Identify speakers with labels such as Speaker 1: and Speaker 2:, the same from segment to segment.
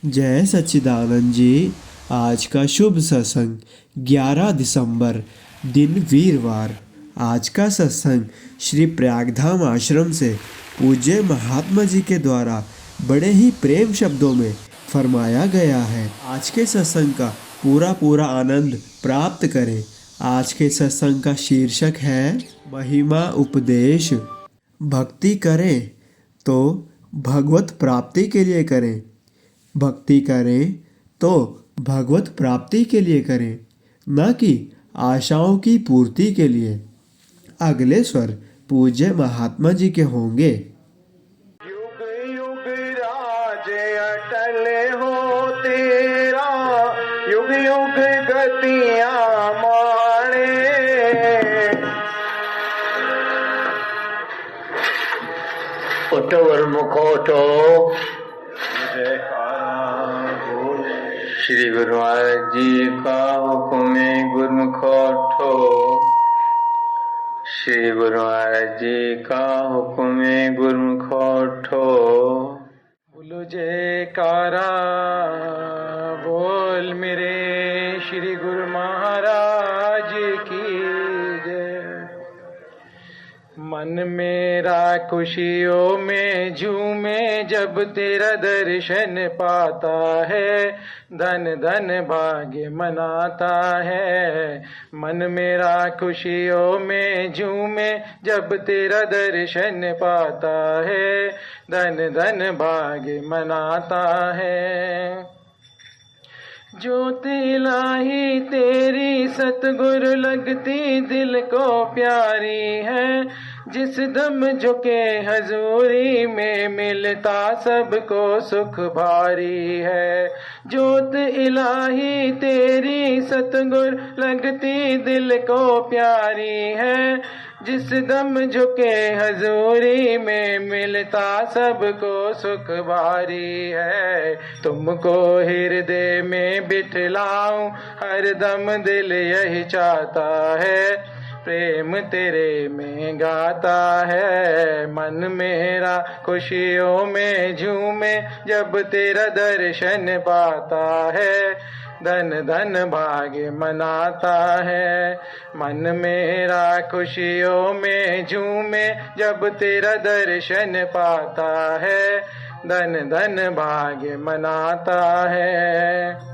Speaker 1: जय सच्चिदानंद जी। आज का शुभ सत्संग 11 दिसंबर, दिन वीरवार। आज का सत्संग श्री प्रयागधाम आश्रम से पूज्य महात्मा जी के द्वारा बड़े ही प्रेम शब्दों में फरमाया गया है। आज के सत्संग का पूरा आनंद प्राप्त करें। आज के सत्संग का शीर्षक है महिमा उपदेश। भक्ति करें तो भगवत प्राप्ति के लिए करें। भक्ति करें तो भगवत प्राप्ति के लिए करें, न कि आशाओं की पूर्ति के लिए। अगले स्वर पूज्य महात्मा जी के होंगे।
Speaker 2: युग युग राज अटल हो तेरा, युग युग गतियां माणे। उठो गुरमुख उठो, श्री गुरु महाराज जी का हुक्म है गुरमुख उठो। श्री गुरु महाराज जी का हुक्म है गुरमुख उठो। बोलो जयकारा बोल मेरे श्री गुरु महाराज की जय। मन मेरा खुशियों में झूमे जब तेरा दर्शन पाता है, धन धन भाग्य मनाता है। मन मेरा खुशियों में झूमे जब तेरा दर्शन पाता है, धन धन भाग्य मनाता है। ज्योत इलाही तेरी सतगुरु लगती दिल को प्यारी है, जिस दम झुके हजूरी में मिलता सबको सुख भारी है। ज्योत इलाही तेरी सतगुरु लगती दिल को प्यारी है, जिस दम झुके हजूरी में मिलता सबको सुख भारी है। तुमको हृदय में बिठलाऊं हर दम दिल यही चाहता है, प्रेम तेरे में गाता है। मन मेरा खुशियों में झूमे जब तेरा दर्शन पाता है, धन धन भाग्य मनाता है। मन मेरा खुशियों में झूमे जब तेरा दर्शन पाता है, धन धन भाग्य मनाता है।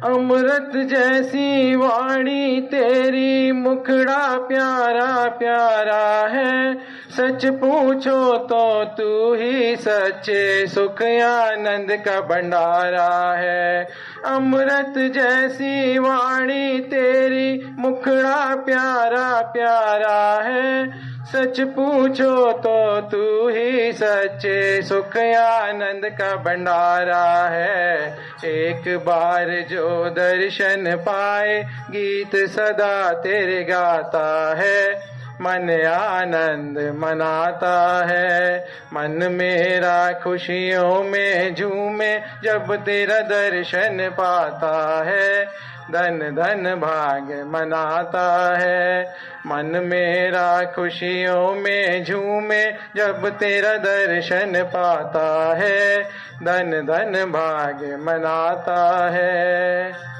Speaker 2: अमृत जैसी वाणी तेरी मुखड़ा प्यारा प्यारा है। सच पूछो तो तू ही सच्चे सुख आनंद का भंडारा है। अमृत जैसी वाणी तेरी मुखड़ा प्यारा प्यारा है। सच पूछो तो तू ही सच्चे सुख आनंद का भंडारा है। एक बार जो दर्शन पाए गीत सदा तेरे गाता है, मन आनंद मनाता है। मन मेरा खुशियों में झूमे जब तेरा दर्शन पाता है, धन धन भाग्य मनाता है। मन मेरा खुशियों में झूमे जब तेरा दर्शन पाता है, धन धन भाग्य मनाता है।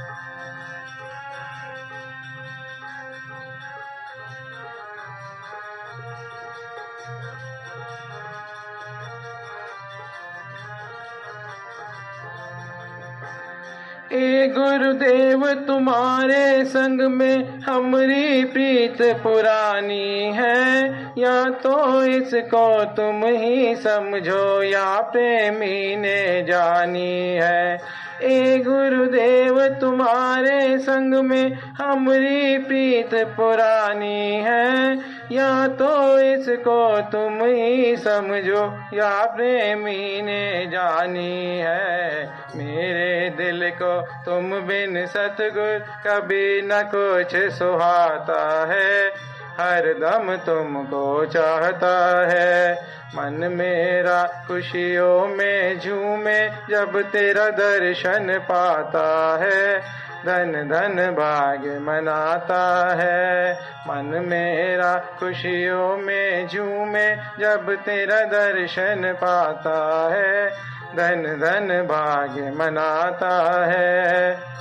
Speaker 2: ए गुरुदेव तुम्हारे संग में हमरी प्रीत पुरानी है, या तो इसको तुम ही समझो या प्रेमी ने जानी है। ए गुरुदेव तुम्हारे संग में हमरी प्रीत पुरानी है, या तो इसको तुम ही समझो या प्रेमी ने जानी है। मेरे दिल को तुम बिन सतगुर कभी न कुछ सुहाता है, हरदम तुमको चाहता है। मन मेरा खुशियों में झूमे जब तेरा दर्शन पाता है। धन धन भाग्य मनाता है। मन मेरा खुशियों में झूमे जब तेरा दर्शन पाता है। धन धन भाग्य मनाता है।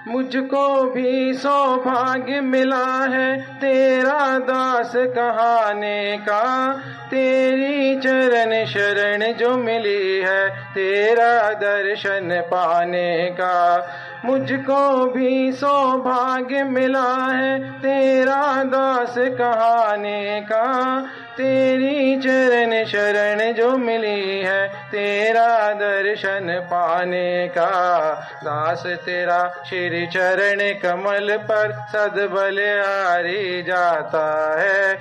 Speaker 2: मुझको भी सौभाग्य मिला है तेरा दास कहाने का। तेरी चरण शरण जो मिली है तेरा दर्शन पाने का। मुझको भी सौभाग्य मिला है तेरा दास कहाने का। तेरी चरण शरण जो मिली है तेरा दर्शन पाने का। दास तेरा श्री चरण कमल पर सद्बल आरी जाता है।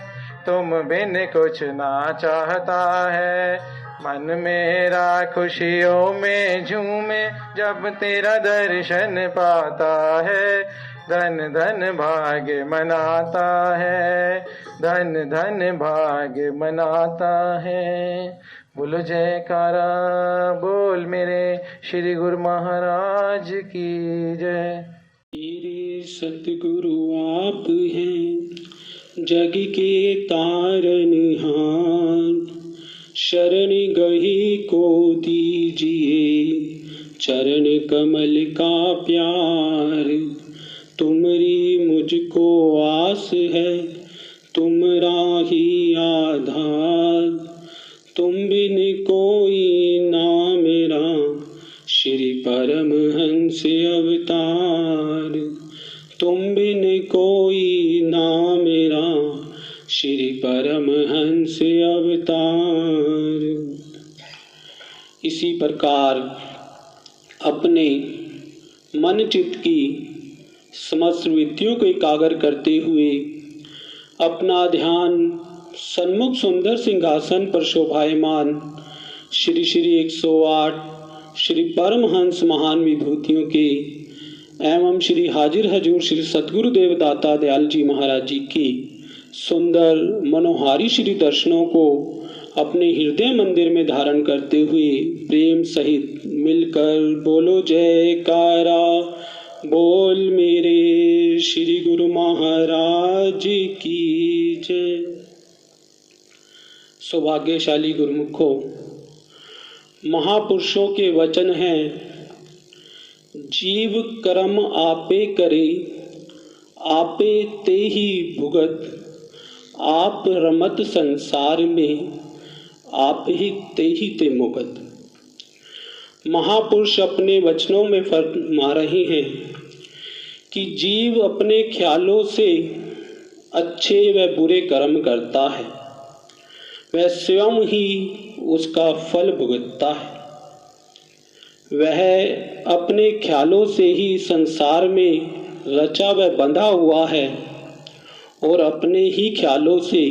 Speaker 2: तुम बिन कुछ ना चाहता है। मन मेरा खुशियों में झूमे जब तेरा दर्शन पाता है। धन धन भाग्य मनाता है। धन धन भाग्य मनाता है। बोलो जयकारा बोल मेरे श्री गुरु महाराज की जय।
Speaker 3: मेरे सतगुरु आप हैं जग के तारनहार। शरण गही को दीजिए चरण कमल का प्यार। तुमरी मुझको आस है तुम राही आधार। तुम बिन कोई ना मेरा श्री परमहंस अवतार। तुम बिन कोई ना मेरा श्री परमहंस अवतार। इसी प्रकार अपने मन चित्त की समस्त वृत्तियों को एकाग्र करते हुए अपना ध्यान सन्मुख सुंदर सिंहासन पर शोभायमान श्री श्री 108 श्री परमहंस महान विभूतियों के एवं श्री हाजिर हजूर श्री सतगुरुदेव दाता दयाल जी महाराज जी की सुंदर मनोहारी श्री दर्शनों को अपने हृदय मंदिर में धारण करते हुए प्रेम सहित मिलकर बोलो जयकारा बोल मेरे श्री गुरु महाराज की जय। सौभाग्यशाली गुरुमुखों, महापुरुषों के वचन हैं, जीव कर्म आपे करे आपे ते ही भुगत। आप रमत संसार में आप ही ते मुगत। महापुरुष अपने वचनों में फरमा रहे हैं कि जीव अपने ख्यालों से अच्छे व बुरे कर्म करता है, वह स्वयं ही उसका फल भुगतता है। वह अपने ख्यालों से ही संसार में रचा व बंधा हुआ है और अपने ही ख्यालों से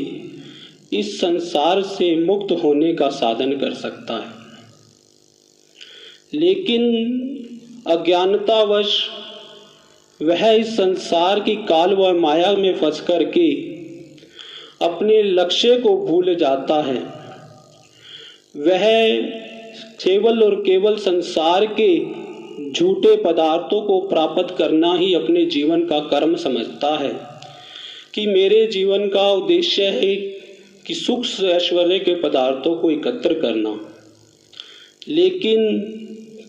Speaker 3: इस संसार से मुक्त होने का साधन कर सकता है। लेकिन अज्ञानतावश वह इस संसार की काल व माया में फंस करके अपने लक्ष्य को भूल जाता है। वह केवल और केवल संसार के झूठे पदार्थों को प्राप्त करना ही अपने जीवन का कर्म समझता है कि मेरे जीवन का उद्देश्य है कि सुख ऐश्वर्य के पदार्थों को एकत्र करना। लेकिन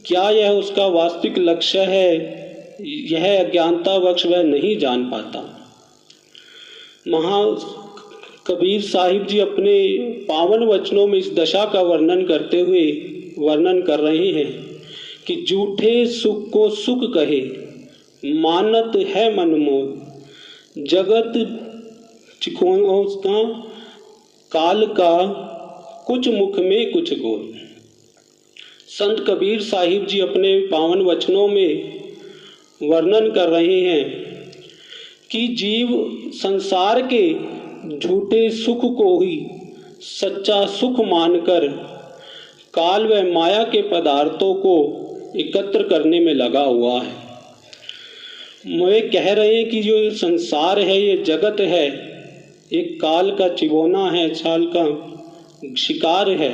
Speaker 3: क्या यह उसका वास्तविक लक्ष्य है, यह अज्ञानतावश वह नहीं जान पाता। कबीर साहिब जी अपने पावन वचनों में इस दशा का वर्णन करते हुए वर्णन कर रहे हैं कि झूठे सुख को सुख कहे मानत है मनमोह। जगत चिकोना काल का कुछ मुख में कुछ गोल। संत कबीर साहिब जी अपने पावन वचनों में वर्णन कर रहे हैं कि जीव संसार के झूठे सुख को ही सच्चा सुख मानकर काल व माया के पदार्थों को एकत्र करने में लगा हुआ है। वे कह रहे हैं कि जो संसार है, ये जगत है, एक काल का चिबोना है, चाल का शिकार है।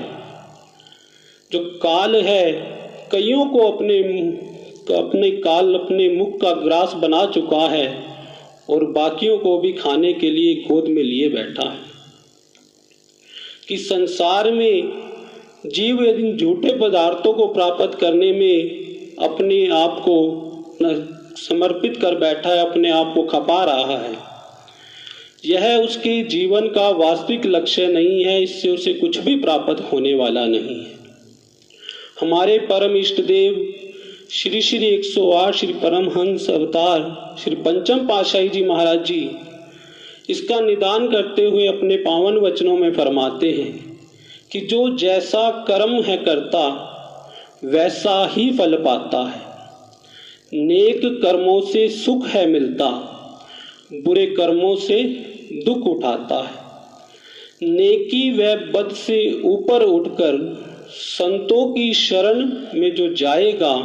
Speaker 3: जो काल है कईयों को अपने मुख का ग्रास बना चुका है और बाकियों को भी खाने के लिए गोद में लिए बैठा है। कि संसार में जीव यदि झूठे पदार्थों को प्राप्त करने में अपने आप को समर्पित कर बैठा है, अपने आप को खपा रहा है, यह उसके जीवन का वास्तविक लक्ष्य नहीं है। इससे उसे कुछ भी प्राप्त होने वाला नहीं है। हमारे परम इष्ट देव श्री 108 श्री परमहंस अवतार श्री पंचम पातशाही जी महाराज जी इसका निदान करते हुए अपने पावन वचनों में फरमाते हैं कि जो जैसा कर्म है करता वैसा ही फल पाता है। नेक कर्मों से सुख है मिलता, बुरे कर्मों से दुख उठाता है। नेकी व बद से ऊपर उठकर संतों की शरण में जो जाएगा,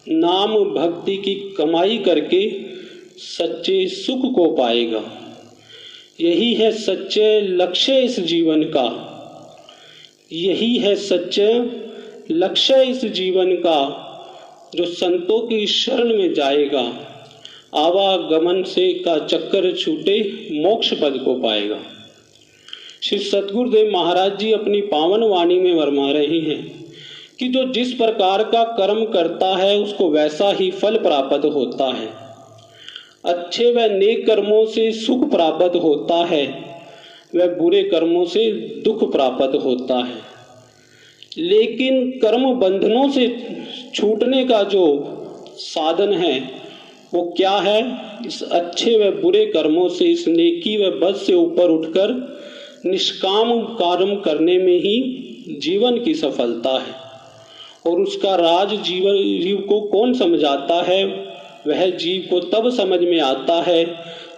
Speaker 3: नाम भक्ति की कमाई करके सच्चे सुख को पाएगा। यही है सच्चे लक्ष्य इस जीवन का, यही है सच्चे लक्ष्य इस जीवन का। जो संतों की शरण में जाएगा, आवागमन से का चक्कर छूटे मोक्ष पद को पाएगा। श्री सतगुरुदेव महाराज जी अपनी पावन वाणी में फरमा रहे हैं कि जो जिस प्रकार का कर्म करता है उसको वैसा ही फल प्राप्त होता है। अच्छे व नेक कर्मों से सुख प्राप्त होता है, वह बुरे कर्मों से दुख प्राप्त होता है। लेकिन कर्म बंधनों से छूटने का जो साधन है वो क्या है? इस अच्छे व बुरे कर्मों से, इस नेकी व बद से ऊपर उठकर निष्काम कर्म करने में ही जीवन की सफलता है। और उसका राज जीव को कौन समझाता है? वह जीव को तब समझ में आता है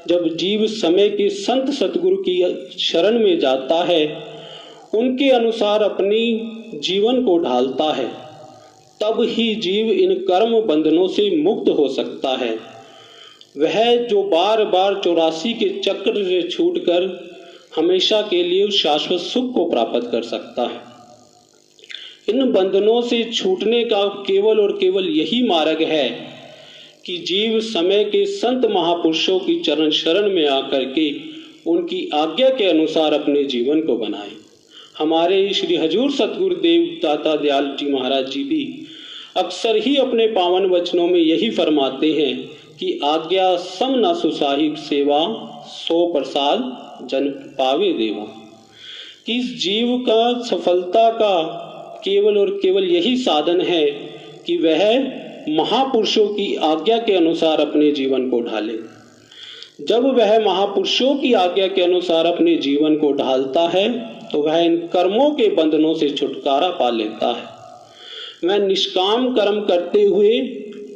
Speaker 3: जब जीव समय के संत सतगुरु की शरण में जाता है, उनके अनुसार अपनी जीवन को ढालता है। तब ही जीव इन कर्म बंधनों से मुक्त हो सकता है। वह जो बार बार 84 के चक्र से छूटकर हमेशा के लिए शाश्वत सुख को प्राप्त कर सकता है। इन बंधनों से छूटने का केवल और केवल यही मार्ग है कि जीव समय के संत महापुरुषों की चरण शरण में आकर के उनकी आज्ञा के अनुसार अपने जीवन को बनाए। हमारे श्री हजूर सतगुरुदेव दाता दयाल जी महाराज जी भी अक्सर ही अपने पावन वचनों में यही फरमाते हैं कि आज्ञा सम न सुसाहिब सेवा, सो प्रसाद जन पावे देवा। कि इस जीव का सफलता का केवल और केवल यही साधन है कि वह महापुरुषों की आज्ञा के अनुसार अपने जीवन को ढाले। जब वह महापुरुषों की आज्ञा के अनुसार अपने जीवन को ढालता है तो वह इन कर्मों के बंधनों से छुटकारा पा लेता है। वह निष्काम कर्म करते हुए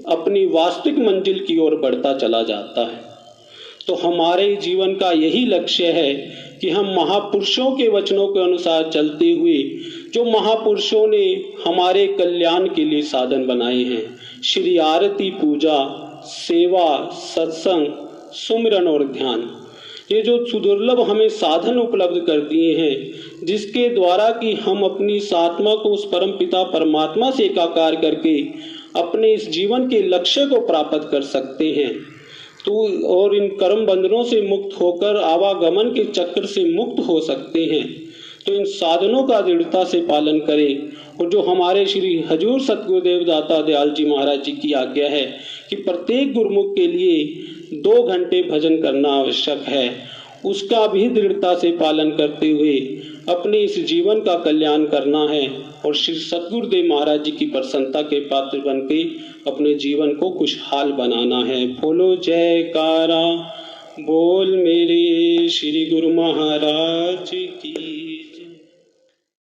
Speaker 3: अपनी वास्तविक मंजिल की ओर बढ़ता चला जाता है। तो हमारे जीवन का यही लक्ष्य है कि हम महापुरुषों के वचनों के अनुसार चलते हुए, जो महापुरुषों ने हमारे कल्याण के लिए साधन बनाए हैं, श्री आरती, पूजा, सेवा, सत्संग, सुमिरन और ध्यान, ये जो सुदुर्लभ हमें साधन उपलब्ध कर दिए हैं, जिसके द्वारा कि हम अपनी इस आत्मा को उस परम पिता परमात्मा से एकाकार करके अपने इस जीवन के लक्ष्य को प्राप्त कर सकते हैं। तो और इन कर्म बंधनों से मुक्त होकर आवागमन के चक्र से मुक्त हो सकते हैं। तो इन साधनों का दृढ़ता से पालन करें। और जो हमारे श्री हजूर सतगुरुदेव दाता दयाल जी महाराज जी की आज्ञा है कि प्रत्येक गुरुमुख के लिए 2 घंटे भजन करना आवश्यक है, उसका भी दृढ़ता से पालन करते हुए अपने इस जीवन का कल्याण करना है और श्री सतगुरुदेव महाराज जी की प्रसन्नता के पात्र बन के अपने जीवन को खुशहाल बनाना है। बोलो जयकारा, बोल मेरे श्री गुरु महाराज की।